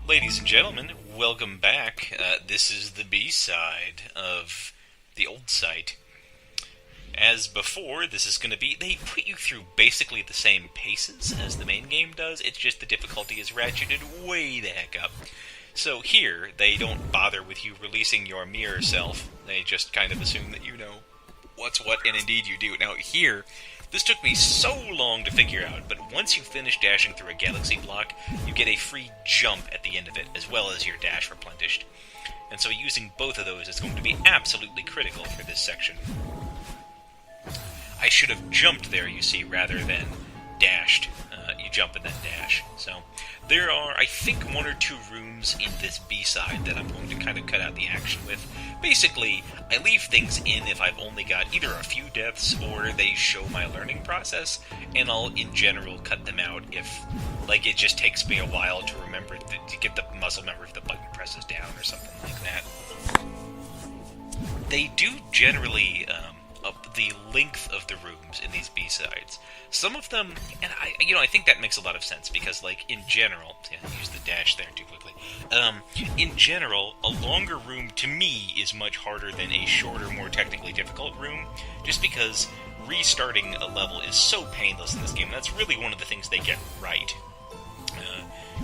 Ladies and gentlemen, welcome back. This is the B-side of the old site. As before, this is going to be... They put you through basically the same paces as the main game does, it's just the difficulty is ratcheted way the heck up. So here, they don't bother with you releasing your mirror self. They just kind of assume that you know what's what, and indeed you do. Now here, this took me so long to figure out, but once you finish dashing through a galaxy block, you get a free jump at the end of it, as well as your dash replenished. And so using both of those is going to be absolutely critical for this section. I should have jumped there, you see, rather than dashed. You jump and then dash. So there are, I think, one or two rooms in this B-side that I'm going to kind of cut out the action with. Basically, I leave things in if I've only got either a few deaths or they show my learning process, and I'll, in general, cut them out if, like, it just takes me a while to remember, to get the muscle memory if the button presses down or something like that. They do generally up the length of the rooms in these B-sides. Some of them, and I think that makes a lot of sense, because, like, in general, I used the dash there too quickly, in general, a longer room, to me, is much harder than a shorter, more technically difficult room, just because restarting a level is so painless in this game. That's really one of the things they get right.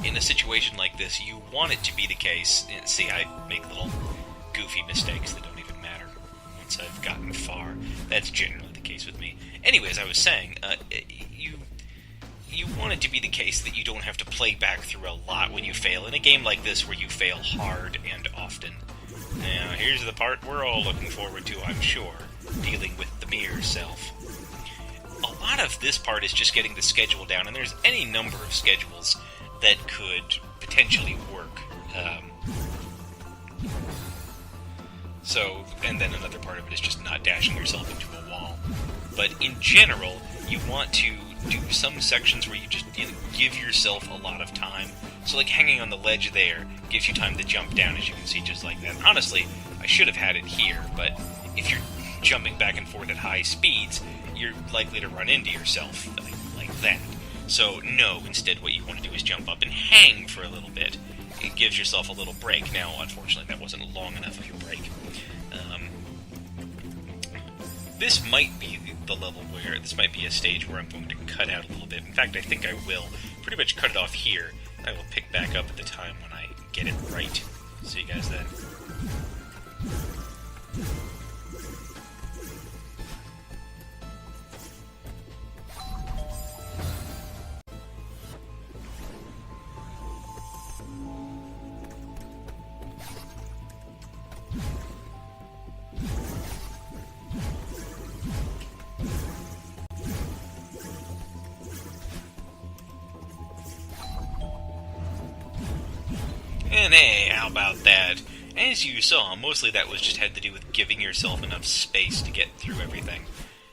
In a situation like this, you want it to be the case, see, I make little goofy mistakes that don't even matter once I've gotten far. That's generally the case with me. Anyways, I was saying, you want it to be the case that you don't have to play back through a lot when you fail in a game like this where you fail hard and often. Now, here's the part we're all looking forward to, I'm sure, dealing with the mirror self. A lot of this part is just getting the schedule down, and there's any number of schedules that could potentially work. And then another part of it is just not dashing yourself into a wall. But in general, you want to do some sections where you just give yourself a lot of time. So like hanging on the ledge there gives you time to jump down, as you can see, just like that. Honestly, I should have had it here, but if you're jumping back and forth at high speeds, you're likely to run into yourself like that. So no, instead what you want to do is jump up and hang for a little bit. It gives yourself a little break. Now, unfortunately, that wasn't long enough of a break. This might be the level where, this might be a stage where I'm going to cut out a little bit. In fact, I think I will pretty much cut it off here. I will pick back up at the time when I get it right. See you guys then. And hey, how about that? As you saw, mostly that was just had to do with giving yourself enough space to get through everything.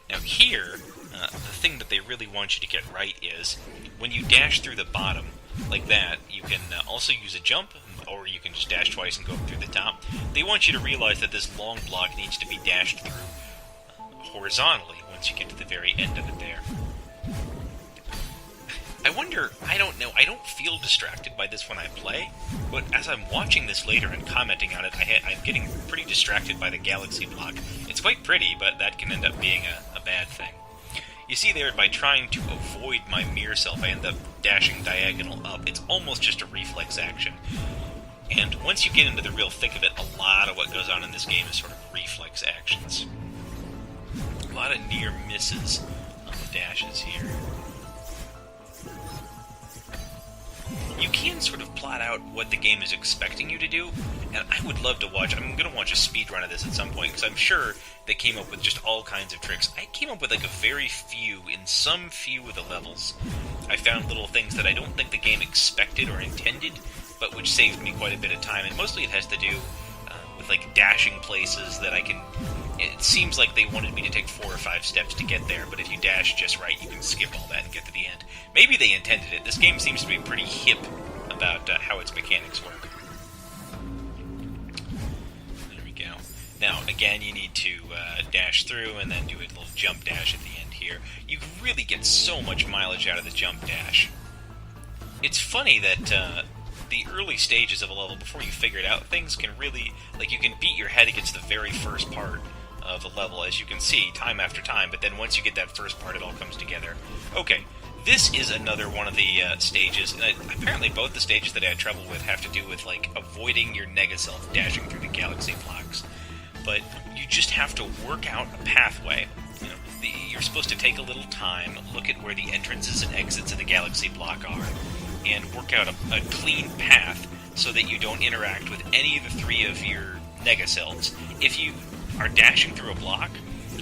Now here, the thing that they really want you to get right is, when you dash through the bottom, like that, you can also use a jump, or you can just dash twice and go up through the top. They want you to realize that this long block needs to be dashed through horizontally once you get to the very end of it there. I wonder, I don't know, I don't feel distracted by this when I play, but as I'm watching this later and commenting on it, I'm getting pretty distracted by the galaxy block. It's quite pretty, but that can end up being a bad thing. You see there, by trying to avoid my mirror self, I end up dashing diagonal up. It's almost just a reflex action. And once you get into the real thick of it, a lot of what goes on in this game is sort of reflex actions. A lot of near misses on the dashes here. You can sort of plot out what the game is expecting you to do, and I would love to watch, I'm going to watch a speedrun of this at some point, because I'm sure they came up with just all kinds of tricks. I came up with like a very few, in some few of the levels, I found little things that I don't think the game expected or intended, but which saved me quite a bit of time, and mostly it has to do with like dashing places that I can... It seems like they wanted me to take 4 or 5 steps to get there, but if you dash just right, you can skip all that and get to the end. Maybe they intended it. This game seems to be pretty hip about how its mechanics work. There we go. Now, again, you need to dash through and then do a little jump dash at the end here. You really get so much mileage out of the jump dash. It's funny that the early stages of a level, before you figure it out, things can really, like, you can beat your head against the very first part of the level, as you can see, time after time, but then once you get that first part, it all comes together. Okay, this is another one of the stages, and apparently both the stages that I had trouble with have to do with, like, avoiding your nega-self dashing through the galaxy blocks. But you just have to work out a pathway. You know, you're supposed to take a little time, look at where the entrances and exits of the galaxy block are, and work out a clean path so that you don't interact with any of the three of your nega-selves. If you are dashing through a block,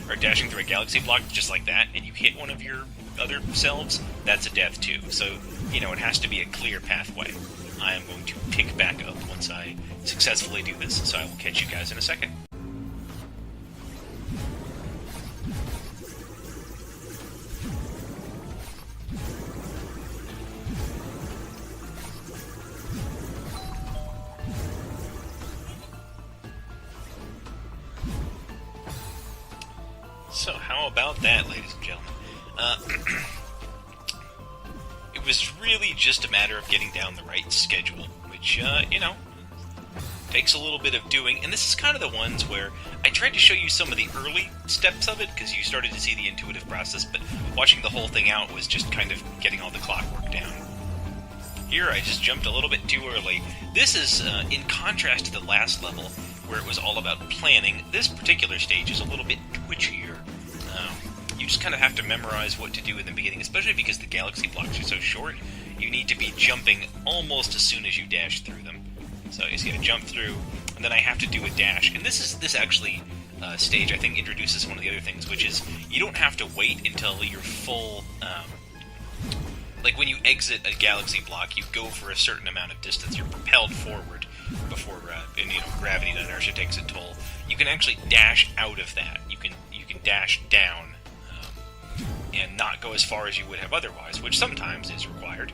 or dashing through a galaxy block just like that, and you hit one of your other selves, that's a death too. So, you know, it has to be a clear pathway. I am going to pick back up once I successfully do this, so I will catch you guys in a second. So, how about that, ladies and gentlemen? It was really just a matter of getting down the right schedule, which, you know, takes a little bit of doing. And this is kind of the ones where I tried to show you some of the early steps of it, because you started to see the intuitive process, but watching the whole thing out was just kind of getting all the clockwork down. Here, I just jumped a little bit too early. This is, in contrast to the last level, where it was all about planning. This particular stage is a little bit twitchier. You just kind of have to memorize what to do in the beginning, especially because the galaxy blocks are so short. You need to be jumping almost as soon as you dash through them. So you see, I jump through, and then I have to do a dash. And this actually stage, I think, introduces one of the other things, which is you don't have to wait until you're full. Like when you exit a galaxy block, you go for a certain amount of distance. You're propelled forward before, and you know, gravity and inertia takes a toll. You can actually dash out of that. You can dash down. And not go as far as you would have otherwise, which sometimes is required.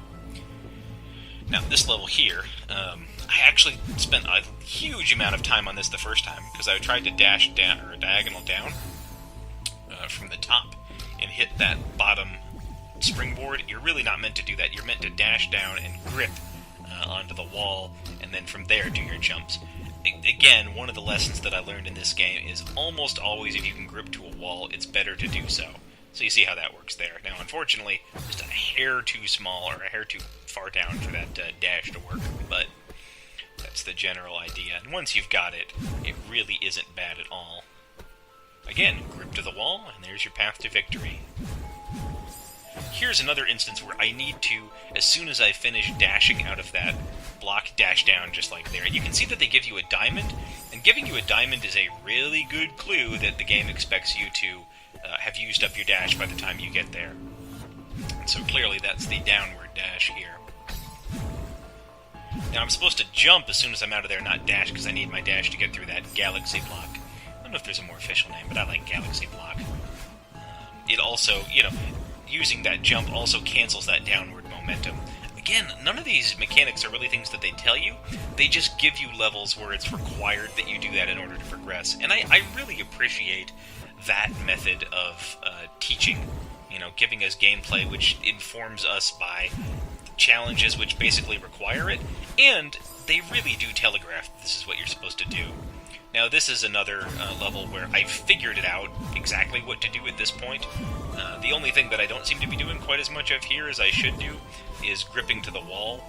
Now, this level here, I actually spent a huge amount of time on this the first time, because I tried to dash down, or diagonal down, from the top, and hit that bottom springboard. You're really not meant to do that. You're meant to dash down and grip onto the wall, and then from there do your jumps. Again, one of the lessons that I learned in this game is almost always if you can grip to a wall, it's better to do so. So you see how that works there. Now, unfortunately, just a hair too small or a hair too far down for that dash to work, but that's the general idea. And once you've got it, it really isn't bad at all. Again, grip to the wall, and there's your path to victory. Here's another instance where I need to, as soon as I finish dashing out of that block, dash down just like there. And you can see that they give you a diamond, and giving you a diamond is a really good clue that the game expects you to have used up your dash by the time you get there. And so clearly that's the downward dash here. Now I'm supposed to jump as soon as I'm out of there, not dash, because I need my dash to get through that galaxy block. I don't know if there's a more official name, but I like galaxy block. It also, you know, using that jump also cancels that downward momentum. Again, none of these mechanics are really things that they tell you. They just give you levels where it's required that you do that in order to progress. And I really appreciate that method of teaching, you know, giving us gameplay which informs us by challenges which basically require it, and they really do telegraph this is what you're supposed to do. Now, this is another level where I've figured it out exactly what to do at this point. The only thing that I don't seem to be doing quite as much of here as I should do is gripping to the wall.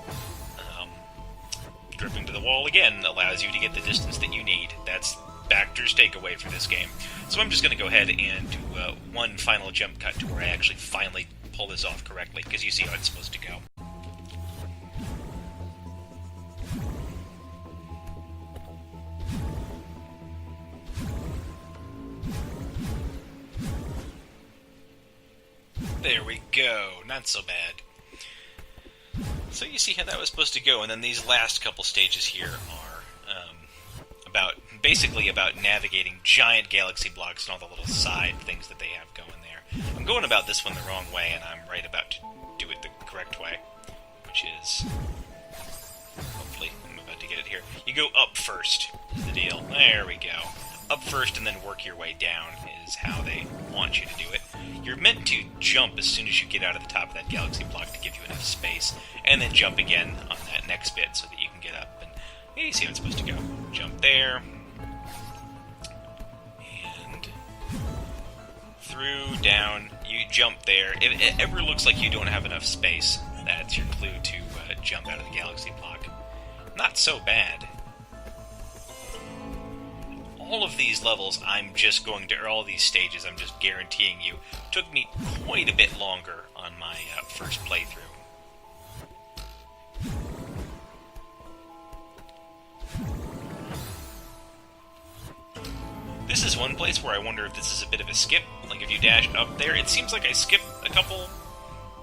Gripping to the wall, again, allows you to get the distance that you need. That's Bacter's takeaway for this game. So I'm just going to go ahead and do one final jump cut to where I actually finally pull this off correctly, because you see how it's supposed to go. There we go. Not so bad. So you see how that was supposed to go, and then these last couple stages here are basically about navigating giant galaxy blocks and all the little side things that they have going there. I'm going about this one the wrong way, and I'm right about to do it the correct way, which is, hopefully, I'm about to get it here. You go up first, is the deal. There we go. Up first and then work your way down is how they want you to do it. You're meant to jump as soon as you get out of the top of that galaxy block to give you enough space, and then jump again on that next bit so that you can get up and maybe see how it's supposed to go. Jump there. And through, down, you jump there. If it ever looks like you don't have enough space, that's your clue to jump out of the galaxy block. Not so bad. All of these levels, or all these stages, I'm just guaranteeing you, took me quite a bit longer on my first playthrough. This is one place where I wonder if this is a bit of a skip. Like, if you dash up there, it seems like I skipped a couple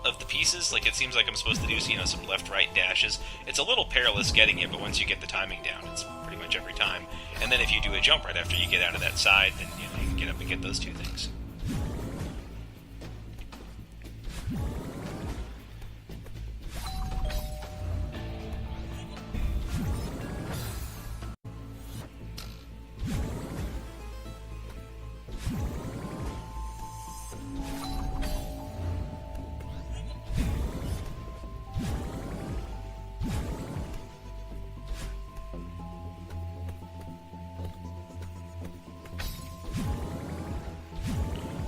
of the pieces. Like, it seems like I'm supposed to do, some left-right dashes. It's a little perilous getting it, but once you get the timing down, it's pretty much every time. And then if you do a jump right after you get out of that side, then you can get up and get those two things.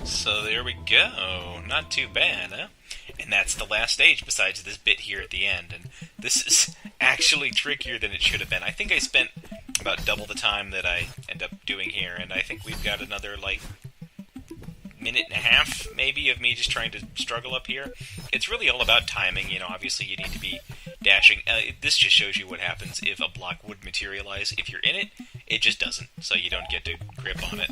So there we go. Not too bad, huh? And that's the last stage besides this bit here at the end. And this is actually trickier than it should have been. I think I spent about double the time that I end up doing here, and I think we've got another, minute and a half, maybe, of me just trying to struggle up here. It's really all about timing. Obviously you need to be dashing. This just shows you what happens if a block would materialize. If you're in it, it just doesn't, so you don't get to grip on it.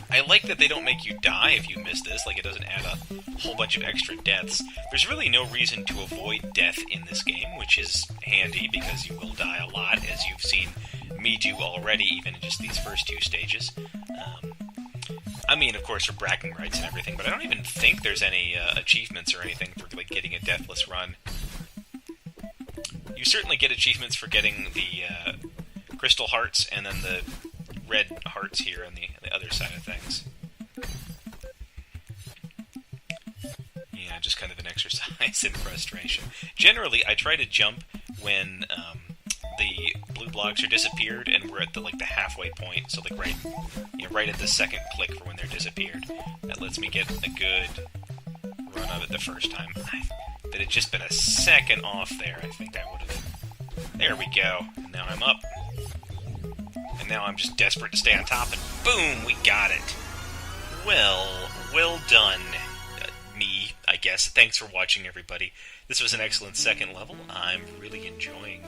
I like that they don't make you die if you miss this, it doesn't add a whole bunch of extra deaths. There's really no reason to avoid death in this game, which is handy, because you will die a lot, as you've seen me do already, even in just these first two stages. Of course, for bragging rights and everything, but I don't even think there's any achievements or anything for, getting a deathless run. You certainly get achievements for getting the crystal hearts, and then the red hearts here on the other side of things. Yeah, just kind of an exercise in frustration. Generally, I try to jump when the blue blocks are disappeared and we're at the halfway point, so right at the second click for when they're disappeared. That lets me get a good run of it the first time. If it had just been a second off there, I think I would have... There we go. And now I'm up. And now I'm just desperate to stay on top, and boom, we got it. Well done, me, I guess. Thanks for watching, everybody. This was an excellent second level. I'm really enjoying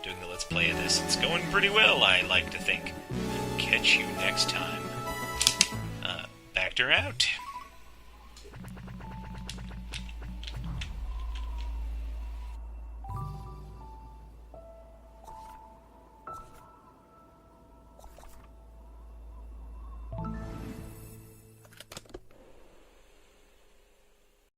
doing the Let's Play of this. It's going pretty well, I like to think. Catch you next time. Bacter out.